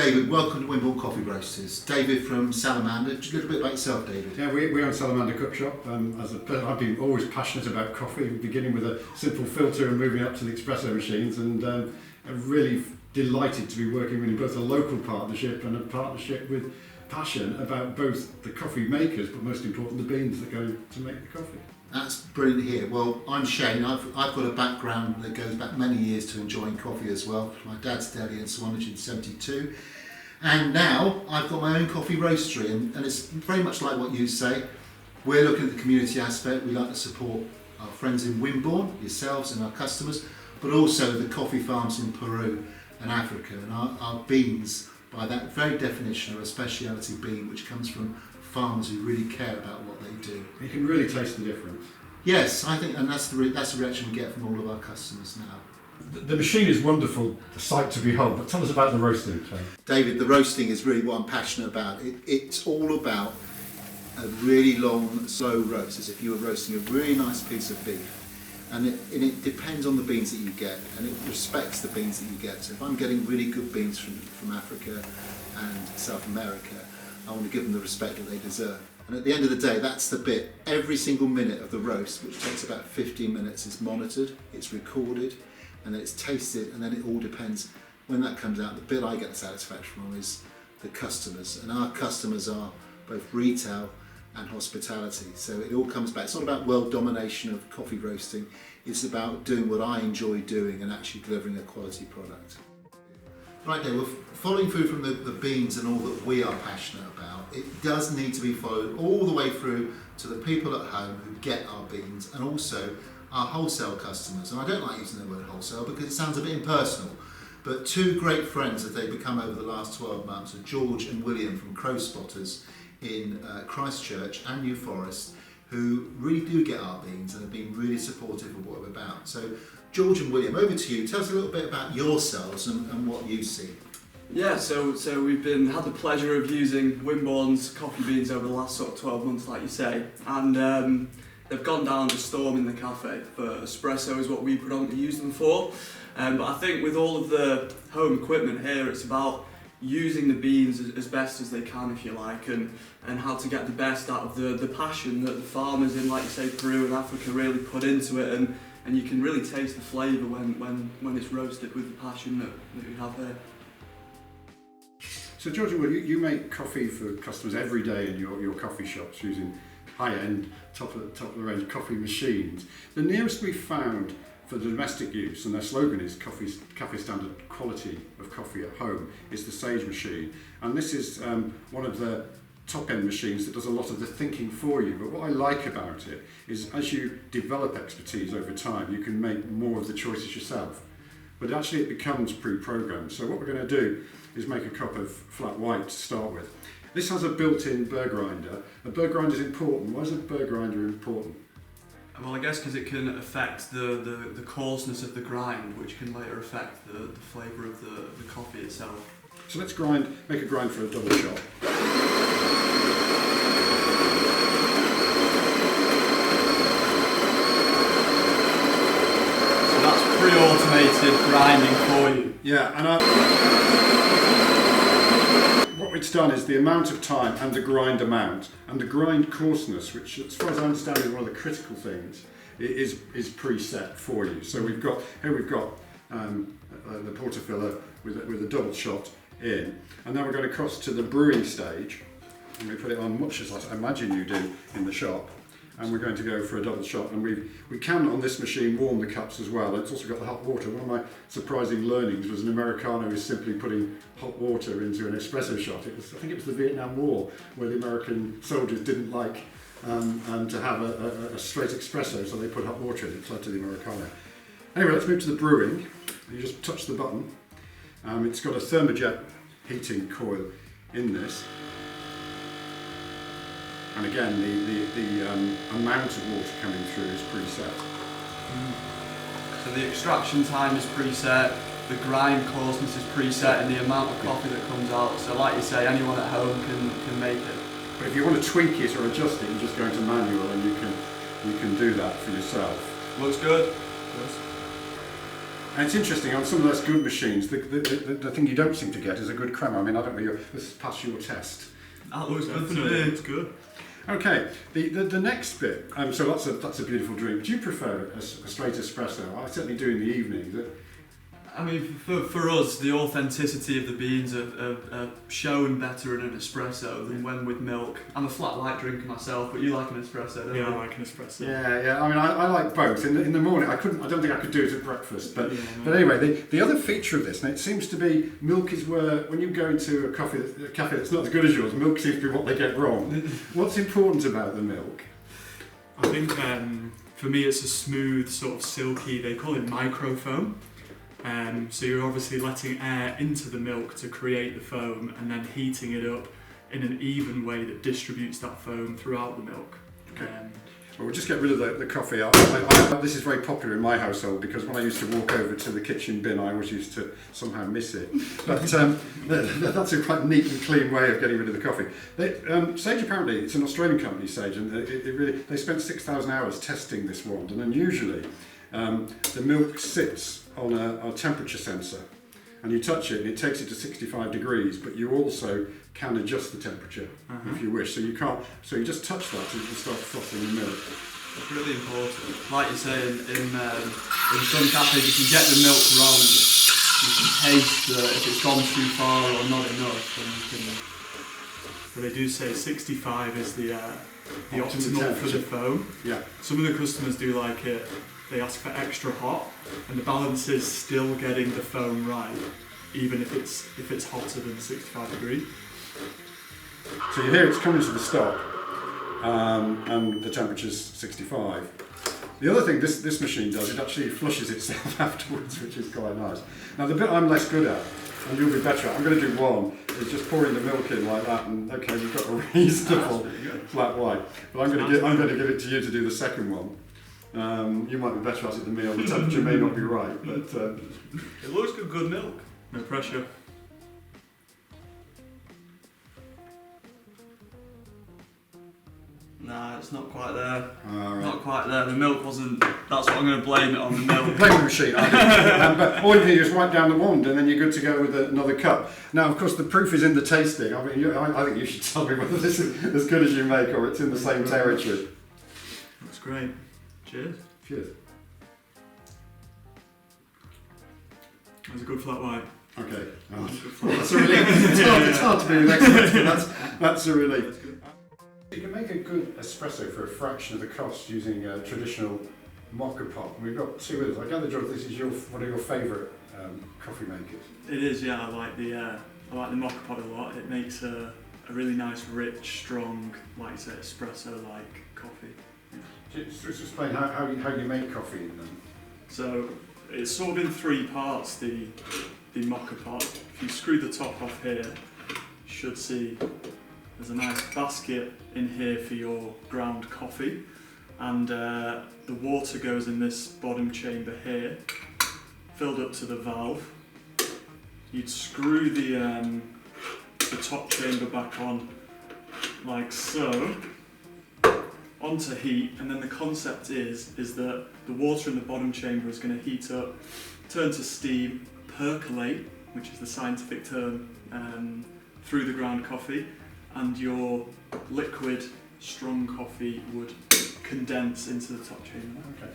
David, welcome to Wimborne Coffee Roasters. David from Salamander. Just a little bit about yourself, David. Yeah, we own Salamander Crowspotters. I've been always passionate about coffee, beginning with a simple filter and moving up to the espresso machines, and I'm really delighted to be working in both a local partnership and a partnership with passion about both the coffee makers, but most important the beans that go to make the coffee. That's brilliant here. Well, I'm Cheyne. I've got a background that goes back many years to enjoying coffee as well. My dad's deli in Swanage in 72. And now I've got my own coffee roastery, and it's very much like what you say. We're looking at the community aspect. We like to support our friends in Wimborne, yourselves and our customers, but also the coffee farms in Peru and Africa. And our beans, by that very definition, are a speciality bean which comes from farmers who really care about what they do. You can really taste the difference. Yes, I think, and that's the reaction we get from all of our customers now. The machine is wonderful, the sight to behold, but tell us about the roasting, Cheyne. David, the roasting is really what I'm passionate about. It's all about a really long, slow roast, as if you were roasting a really nice piece of beef. And it depends on the beans that you get, and it respects the beans that you get. So if I'm getting really good beans from Africa and South America, I want to give them the respect that they deserve. And at the end of the day, that's the bit. Every single minute of the roast, which takes about 15 minutes, is monitored, it's recorded, and then it's tasted, and then it all depends. When that comes out, the bit I get the satisfaction from is the customers. And our customers are both retail and hospitality. So it all comes back. It's not about world domination of coffee roasting. It's about doing what I enjoy doing and actually delivering a quality product. Right there, we're following through from the beans and all that we are passionate about. It does need to be followed all the way through to the people at home who get our beans, and also our wholesale customers. And I don't like using the word wholesale because it sounds a bit impersonal, but two great friends that they've become over the last 12 months are George and William from Crowspotters in Christchurch and New Forest, who really do get our beans and have been really supportive of what we're about. So George and William, over to you. Tell us a little bit about yourselves and what you see. Yeah, so we've had the pleasure of using Wimborne's coffee beans over the last sort of 12 months, like you say, and they've gone down to storm in the cafe. For espresso is what we predominantly use them for, but I think with all of the home equipment here, it's about using the beans as best as they can, if you like, and how to get the best out of the passion that the farmers in, like you say, Peru and Africa really put into it, and you can really taste the flavour when it's roasted with the passion that we have here. So George, you make coffee for customers every day in your coffee shops using high-end, top of the range coffee machines. The nearest we found for the domestic use, and their slogan is cafe standard quality of coffee at home, is the Sage machine. And this is one of the top-end machines that does a lot of the thinking for you. But what I like about it is as you develop expertise over time, you can make more of the choices yourself. But actually it becomes pre-programmed. So what we're going to do is make a cup of flat white to start with. This has a built-in burr grinder. A burr grinder is important. Why is a burr grinder important? Well, I guess because it can affect the coarseness of the grind, which can later affect the flavour of the coffee itself. So let's make a grind for a double shot. So that's pre-automated grinding for you. Yeah, and what it's done is the amount of time and the grind amount and the grind coarseness, which as far as I understand is one of the critical things, is preset for you. So we've got the portafilter with a double shot in, and then we're going to cross to the brewing stage, and we put it on much as I imagine you do in the shop, and we're going to go for a double shot, and we can on this machine warm the cups as well. It's also got the hot water. One of my surprising learnings was an Americano is simply putting hot water into an espresso shot. I think it was the Vietnam War where the American soldiers didn't like to have a straight espresso, so they put hot water in. It led to the Americano. Anyway, let's move to the brewing. You just touch the button. It's got a thermojet heating coil in this. And again, the amount of water coming through is preset. So the extraction time is preset, the grind coarseness is preset, and the amount of coffee that comes out. So like you say, anyone at home can make it. But if you want to tweak it or adjust it, you just go into manual and you can do that for yourself. Looks good. And it's interesting, on some of those good machines, the thing you don't seem to get is a good crema. I mean, I don't know, let's pass your test. That looks good to me. It's good. Okay, the next bit, so that's a beautiful drink. Do you prefer a straight espresso? I certainly do in the evening. I mean, for us, the authenticity of the beans are shown better in an espresso than when with milk. I'm a flat white drinker myself, but you like an espresso, don't you? Yeah, I like an espresso. Yeah. I mean, I like both. In the morning, I don't think I could do it at breakfast. But Yeah, no. but anyway, the other feature of this, and it seems to be, milk is where when you go into a cafe that's not as good as yours, milk seems to be what they get wrong. What's important about the milk? I think for me it's a smooth, sort of silky, they call it microfoam. So you're obviously letting air into the milk to create the foam and then heating it up in an even way that distributes that foam throughout the milk. Okay. Well, we'll just get rid of the coffee. This is very popular in my household because when I used to walk over to the kitchen bin, I always used to somehow miss it. But that's a quite neat and clean way of getting rid of the coffee. Sage, apparently, it's an Australian company, Sage, and they spent 6,000 hours testing this wand, and unusually the milk sits on a temperature sensor, and you touch it and it takes it to 65 degrees, but you also can adjust the temperature if you wish. So you just touch that and you start frothing the milk. It's really important. Like you say, in some cafes, you can get the milk wrong. You can taste if it's gone too far or not enough, and you can. But they do say 65 is the optimal for the temperature. foam. Yeah. Some of the customers do like it, they ask for extra hot, and the balance is still getting the foam right, even if it's hotter than 65 degrees. So you hear it's coming to the stop, and the temperature's 65. The other thing this machine does, it actually flushes itself afterwards, which is quite nice. Now the bit I'm less good at, and you'll be better at, I'm going to do one, is just pouring the milk in like that, and okay, we've got a reasonable flat white. But I'm going to give it to you to do the second one. You might be better at it than me, the temperature may not be right, but It looks good milk. No pressure. Nah, it's not quite there. all right. Not quite there. The milk wasn't. That's what I'm going to blame it on. The milk. Blame the machine. But all you do is wipe down the wand, and then you're good to go with another cup. Now, of course, the proof is in the tasting. I mean, I think you should tell me whether this is as good as you make or it's in the same territory. Looks great. Cheers. Cheers. That's a good flat white. Okay. That's a good flat white. That's a relief. It's hard to be an expert, but that's a relief. You can make a good espresso for a fraction of the cost using a traditional mocha pot. We've got two others. I gather, George, this is one of your favourite coffee makers. It is, yeah. I like the mocha pot a lot. It makes a really nice, rich, strong, like you say, espresso-like coffee. Just explain how you make coffee in them. So it's sort of in three parts. The mocha pot. If you screw the top off here, you should see there's a nice basket in here for your ground coffee, and the water goes in this bottom chamber here, filled up to the valve. You'd screw the top chamber back on like so, onto heat, and then the concept is that the water in the bottom chamber is going to heat up, turn to steam, percolate, which is the scientific term, through the ground coffee, and your liquid strong coffee would condense into the top chamber. Okay.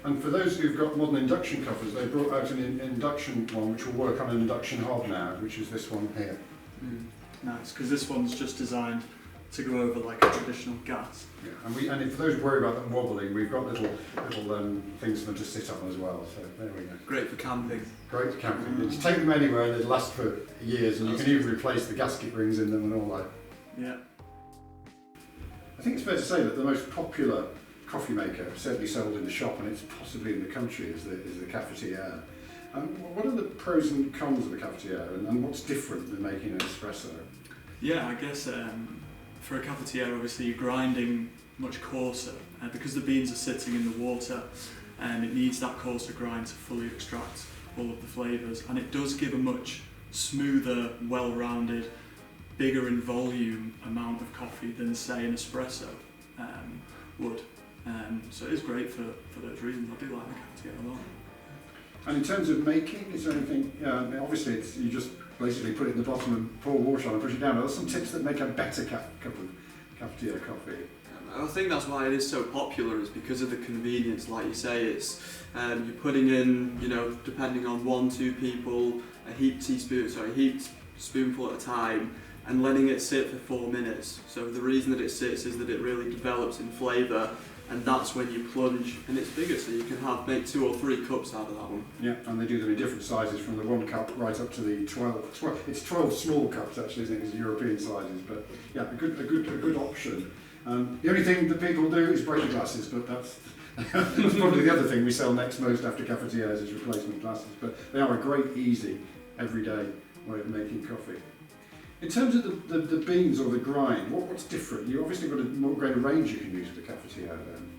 And for those who've got modern induction coffees, they brought out an induction one which will work on an induction hob now, which is this one here. Nice, because this one's just designed to go over like a traditional gas. Yeah. And for those who worry about them wobbling, we've got little things for them to sit on as well. So there we go. Great for camping. Great for camping. You just take them anywhere and they last for years, and you can even replace the gasket rings in them and all that. Yeah. I think it's fair to say that the most popular coffee maker, certainly sold in the shop, and it's possibly in the country, is the cafetiere. What are the pros and cons of the cafetiere, and what's different than making an espresso? Yeah, I guess for a cafetiere, obviously you're grinding much coarser because the beans are sitting in the water, and it needs that coarser grind to fully extract all of the flavours, and it does give a much smoother, well-rounded, bigger in volume amount of coffee than, say, an espresso would. So it is great for those reasons. I do like the cafetiere a lot. And in terms of making, is there anything, obviously it's, you just basically put it in the bottom and pour water on and push it down. Are there some tips that make a better cup of cafetiere coffee? I think that's why it is so popular, is because of the convenience. Like you say, it's you're putting in, you know, depending on 1-2 people, a heaped spoonful at a time, and letting it sit for 4 minutes. So the reason that it sits is that it really develops in flavour, and that's when you plunge, and it's bigger, so you can make 2 or 3 cups out of that one. Yeah, and they do them in different sizes, from the 1 cup right up to the 12. It's 12 small cups actually, isn't it? It's European sizes, but yeah, a good option. The only thing that people do is break the glasses, but that's probably the other thing we sell next most after cafetières is replacement glasses. But they are a great, easy, everyday way of making coffee. In terms of the beans or the grind, what's different? You've obviously got a more greater range you can use with the cafetière then.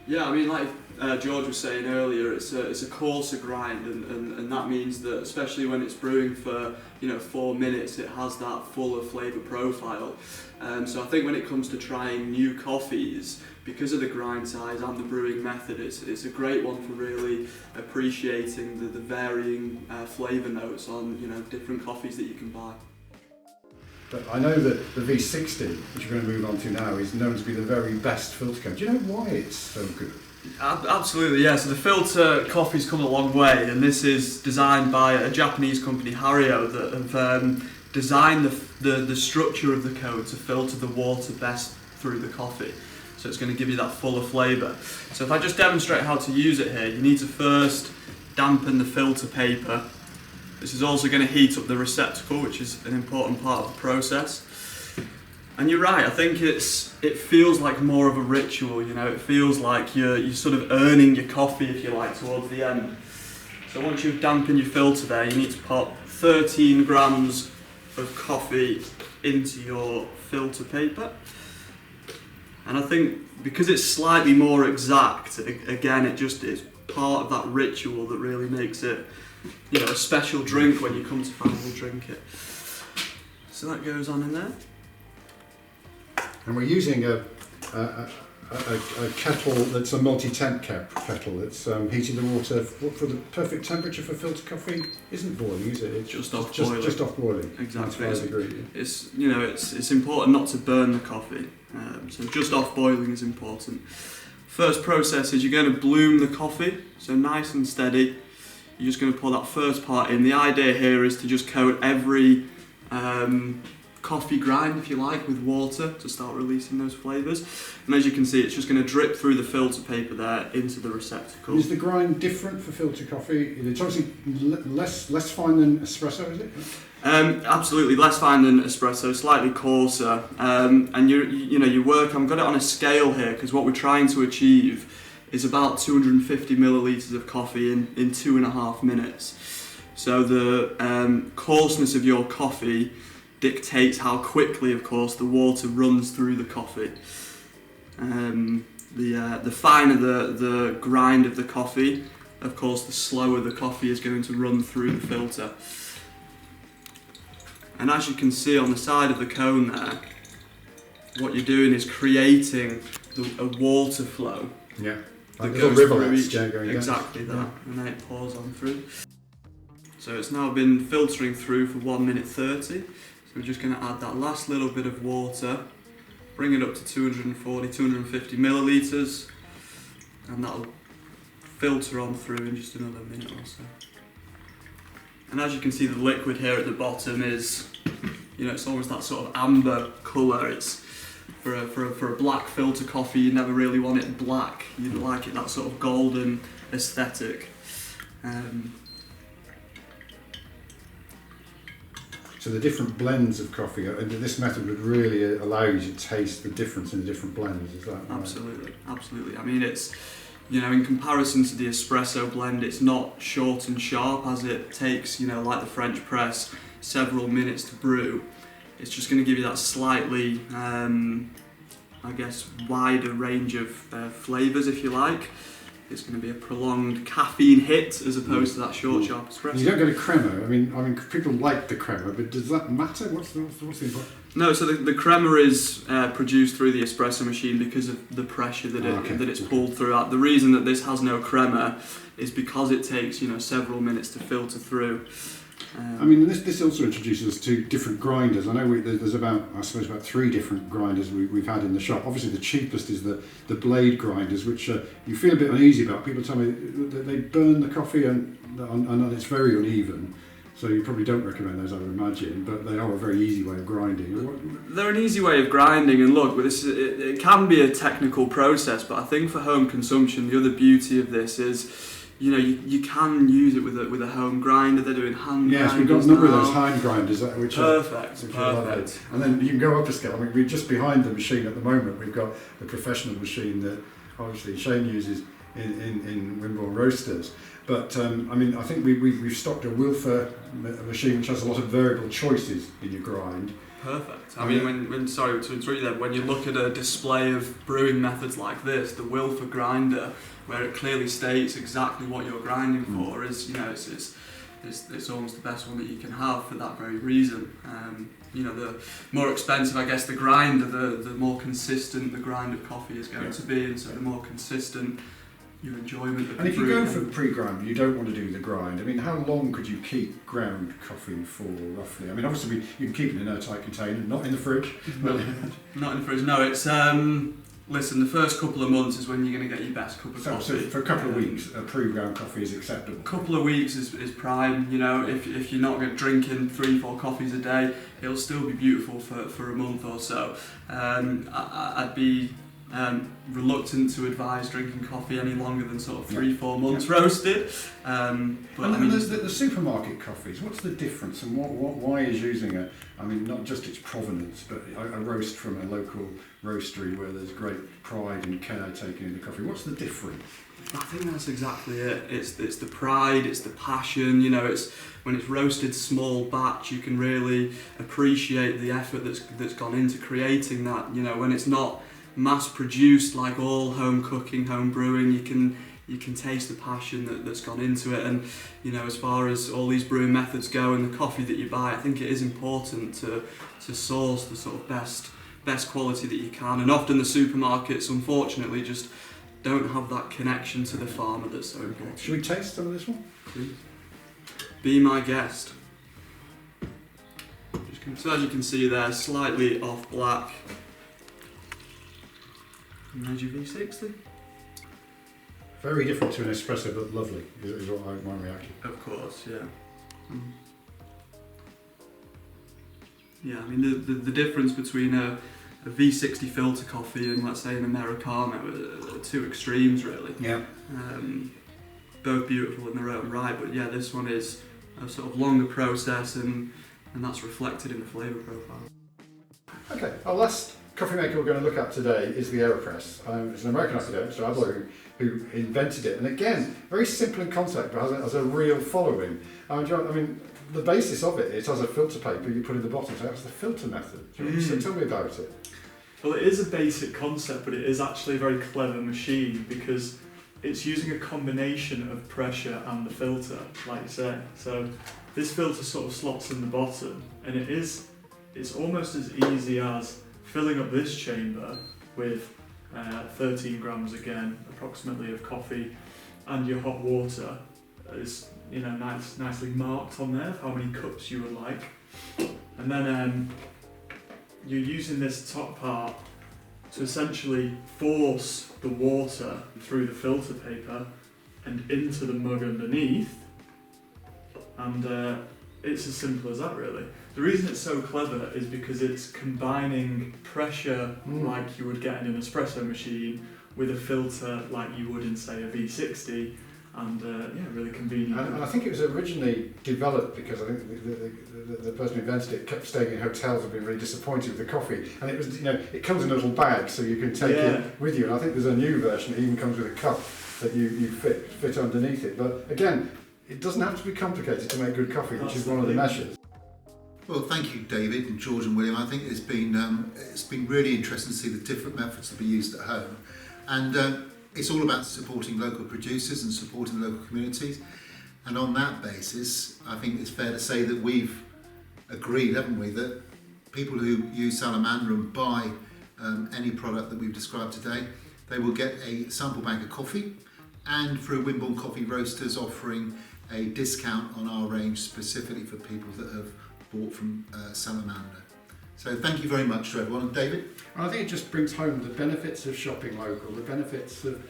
Yeah, I mean, like George was saying earlier, it's a coarser grind, and that means that especially when it's brewing for 4 minutes, it has that fuller flavour profile. So I think when it comes to trying new coffees, because of the grind size and the brewing method, it's a great one for really appreciating the varying flavour notes on different coffees that you can buy. But I know that the V60, which we're going to move on to now, is known to be the very best filter coffee. Do you know why it's so good? Absolutely, yeah. So the filter coffee's come a long way, and this is designed by a Japanese company, Hario, that have designed the structure of the cone to filter the water best through the coffee. So it's going to give you that fuller flavour. So if I just demonstrate how to use it here, you need to first dampen the filter paper. This is also going to heat up the receptacle, which is an important part of the process. And you're right, I think it feels like more of a ritual, it feels like you're sort of earning your coffee, if you like, towards the end. So once you've dampened your filter there, you need to pop 13 grams of coffee into your filter paper. And I think because it's slightly more exact, again, it's part of that ritual that really makes it a special drink when you come to finally drink it. So that goes on in there. And we're using a kettle that's a multi-temp kettle. It's heating the water for the perfect temperature for filter coffee. Isn't boiling, is it? It's just off boiling. Just off boiling. Exactly. 5 degrees. It's important not to burn the coffee. So just off boiling is important. First process is you're going to bloom the coffee, so nice and steady. You're just going to pour that first part in. The idea here is to just coat every coffee grind, if you like, with water to start releasing those flavours. And as you can see, it's just going to drip through the filter paper there into the receptacle. Is the grind different for filter coffee? It's obviously less fine than espresso, is it? Absolutely, less fine than espresso, slightly coarser. And you work. I've got it on a scale here because what we're trying to achieve is about 250 millilitres of coffee in 2.5 minutes. So the coarseness of your coffee dictates how quickly, of course, the water runs through the coffee. The finer the grind of the coffee, of course, the slower the coffee is going to run through the filter. And as you can see on the side of the cone there, what you're doing is creating a water flow. Yeah. That Like goes through each, going exactly down. that, and then it pours on through. So it's now been filtering through for 1 minute 30. So we're just going to add that last little bit of water, bring it up to 240, 250 millilitres, and that'll filter on through in just another minute or so. And as you can see, the liquid here at the bottom is, it's almost that sort of amber colour. It's for a black filter coffee, you never really want it black. You like it that sort of golden aesthetic. So the different blends of coffee, this method would really allow you to taste the difference in the different blends, is that right? Absolutely. I mean, it's, in comparison to the espresso blend, it's not short and sharp as it takes, like the French press, several minutes to brew. It's just going to give you that slightly, wider range of flavours, if you like. It's going to be a prolonged caffeine hit as opposed to that short, sharp espresso. You don't get a crema. I mean, people like the crema, but does that matter? What's the important? No, so the crema is produced through the espresso machine because of the pressure that it's pulled throughout. The reason that this has no crema is because it takes several minutes to filter through. I mean, this also introduces us to different grinders. I know there's about 3 different grinders we've had in the shop. Obviously, the cheapest is the blade grinders, which you feel a bit uneasy about. People tell me that they burn the coffee and it's very uneven. So you probably don't recommend those, I would imagine, but they are a very easy way of grinding. They're an easy way of grinding, and look, it can be a technical process, but I think for home consumption, the other beauty of this is, you can use it with a home grinder. They're doing hand grinders. Yes, we've got a number of those hand grinders, which perfect. And then you can go up a scale. I mean, we're just behind the machine at the moment. We've got the professional machine that obviously Cheyne uses in Wimborne Roasters. But I mean, I think we've stocked a Wilfer machine which has a lot of variable choices in your grind. Perfect. I mean, when sorry to interrupt you there, when you look at a display of brewing methods like this, the Wilfer grinder, where it clearly states exactly what you're grinding for, is it's almost the best one that you can have for that very reason. The more expensive, I guess, the grinder, the more consistent the grind of coffee is going to be, and so the more consistent your enjoyment of And if you brewing. go for pre-grind, you don't want to do the grind. I mean, how long could you keep ground coffee for, roughly? I mean, obviously you can keep it in an airtight container, not in the fridge. Not in the fridge. No, it's listen. The first couple of months is when you're going to get your best cup of coffee. So for a couple of weeks, a pre-ground coffee is acceptable. A couple of weeks is prime. If you're not drinking 3-4 coffees a day, it'll still be beautiful for a month or so. I'd be reluctant to advise drinking coffee any longer than sort of 3-4 months roasted. But there's the supermarket coffees. What's the difference, and why is using not just its provenance, but a roast from a local roastery where there's great pride and care taken in the coffee? What's the difference? I think that's exactly it. It's the pride, it's the passion. It's when it's roasted small batch, you can really appreciate the effort that's gone into creating that. When it's not mass produced like all home cooking, home brewing, you can taste the passion that's gone into it. And as far as all these brewing methods go and the coffee that you buy, I think it is important to source the sort of best quality that you can. And often the supermarkets, unfortunately, just don't have that connection to the farmer that's so important. Should we taste some of this one? Please. Be my guest. So as you can see there, slightly off black. And there's your V60. Very different to an espresso, but lovely, is what my reaction. Of course, yeah. Yeah, I mean, the difference between a V60 filter coffee and, let's say, an Americano are two extremes, really. Yeah. Both beautiful in their own right, but yeah, this one is a sort of longer process, and that's reflected in the flavour profile. Okay, our last coffee maker we're going to look at today is the AeroPress. It's an American academic, Mr. Adler, who invented it. And again, very simple in concept, but has a real following. The basis of it has a filter paper you put in the bottom, so that's the filter method. Do you want to tell me about it? Well, it is a basic concept, but it is actually a very clever machine because it's using a combination of pressure and the filter, like you say. So this filter sort of slots in the bottom, and it's almost as easy as filling up this chamber with 13 grams again, approximately, of coffee, and your hot water is nicely marked on there, how many cups you would like, and then you're using this top part to essentially force the water through the filter paper and into the mug underneath, and it's as simple as that, really. The reason it's so clever is because it's combining pressure like you would get in an espresso machine with a filter like you would in, say, a V60, and really convenient. And I think it was originally developed because I think the person who invented it kept staying in hotels and being really disappointed with the coffee. And it was, it comes in a little bag so you can take it with you. And I think there's a new version that even comes with a cup that you fit underneath it. But again, it doesn't have to be complicated to make good coffee, which is one of the measures. Well, thank you, David and George and William. I think it's been really interesting to see the different methods that be used at home, and it's all about supporting local producers and supporting local communities. And on that basis, I think it's fair to say that we've agreed, haven't we, that people who use Salamander and buy any product that we've described today, they will get a sample bag of coffee, and through Wimborne Coffee Roasters offering a discount on our range specifically for people that have bought from Salamander. So thank you very much to everyone. And David? And I think it just brings home the benefits of shopping local, the benefits of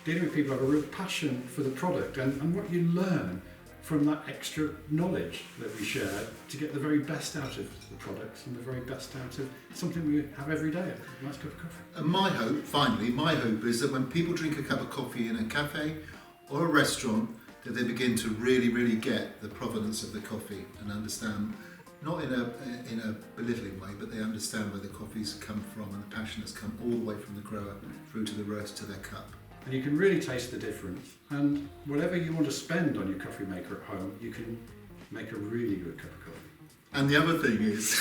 dealing with people who have a real passion for the product, and what you learn from that extra knowledge that we share to get the very best out of the products and the very best out of something we have every day, a nice cup of coffee. And my hope is that when people drink a cup of coffee in a cafe or a restaurant, that they begin to really get the provenance of the coffee and understand, not in a belittling way, but they understand where the coffee's come from and the passion has come all the way from the grower through to the roast to their cup. And you can really taste the difference. And whatever you want to spend on your coffee maker at home, you can make a really good cup of coffee. And the other thing is...